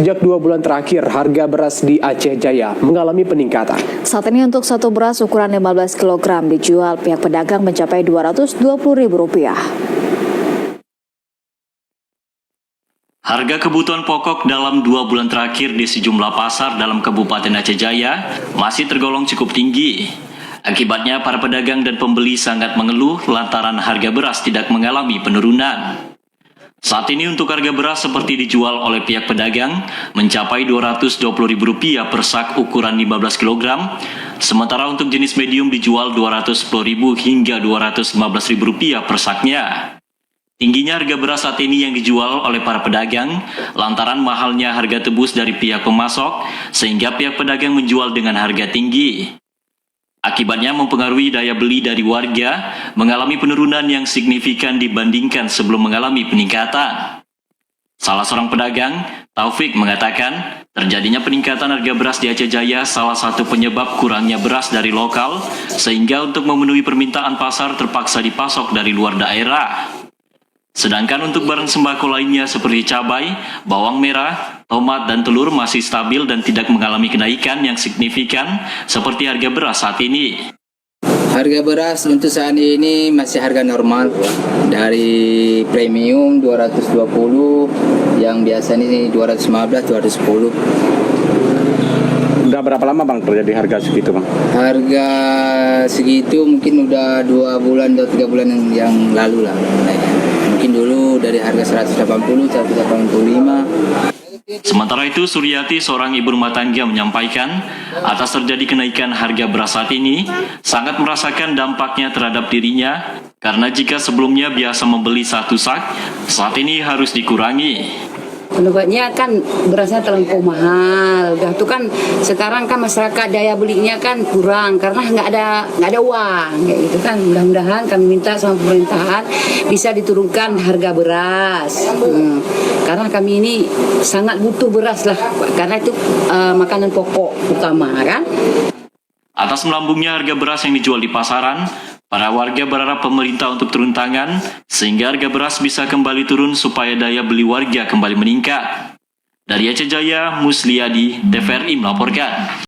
Sejak 2 bulan terakhir, harga beras di Aceh Jaya mengalami peningkatan. Saat ini untuk satu beras ukuran 15 kg dijual pihak pedagang mencapai Rp220.000. Harga kebutuhan pokok dalam 2 bulan terakhir di sejumlah pasar dalam Kabupaten Aceh Jaya masih tergolong cukup tinggi. Akibatnya para pedagang dan pembeli sangat mengeluh lantaran harga beras tidak mengalami penurunan. Saat ini untuk harga beras seperti dijual oleh pihak pedagang mencapai Rp220.000 per sak ukuran 15 kg, sementara untuk jenis medium dijual Rp210.000 hingga Rp215.000 per saknya. Tingginya harga beras saat ini yang dijual oleh para pedagang lantaran mahalnya harga tebus dari pihak pemasok sehingga pihak pedagang menjual dengan harga tinggi. Akibatnya mempengaruhi daya beli dari warga mengalami penurunan yang signifikan dibandingkan sebelum mengalami peningkatan. Salah seorang pedagang, Taufik, mengatakan terjadinya peningkatan harga beras di Aceh Jaya salah satu penyebab kurangnya beras dari lokal sehingga untuk memenuhi permintaan pasar terpaksa dipasok dari luar daerah. Sedangkan untuk barang sembako lainnya seperti cabai, bawang merah, tomat, dan telur masih stabil dan tidak mengalami kenaikan yang signifikan seperti harga beras saat ini. Harga beras untuk saat ini masih harga normal, dari premium 220, yang biasa ini 215, 210. Udah berapa lama Bang terjadi harga segitu Bang? Harga segitu mungkin udah 2 bulan atau 3 bulan yang lalu lah naiknya. Mungkin dulu dari harga 180, 185. Sementara itu, Suryati, seorang ibu rumah tangga, menyampaikan atas terjadi kenaikan harga beras saat ini sangat merasakan dampaknya terhadap dirinya karena jika sebelumnya biasa membeli 1 sak, saat ini harus dikurangi. Penyebabnya kan berasnya terlampau mahal. Udah tuh kan sekarang kan masyarakat daya belinya kan kurang karena nggak ada uang kayak gitu kan. Mudah-mudahan kami minta sama pemerintahan bisa diturunkan harga beras. Karena kami ini sangat butuh beras lah karena itu makanan pokok utama kan. Atas melambungnya harga beras yang dijual di pasaran, para warga berharap pemerintah untuk turun tangan sehingga harga beras bisa kembali turun supaya daya beli warga kembali meningkat. Dari Aceh Jaya, Musliadi, TVRI melaporkan.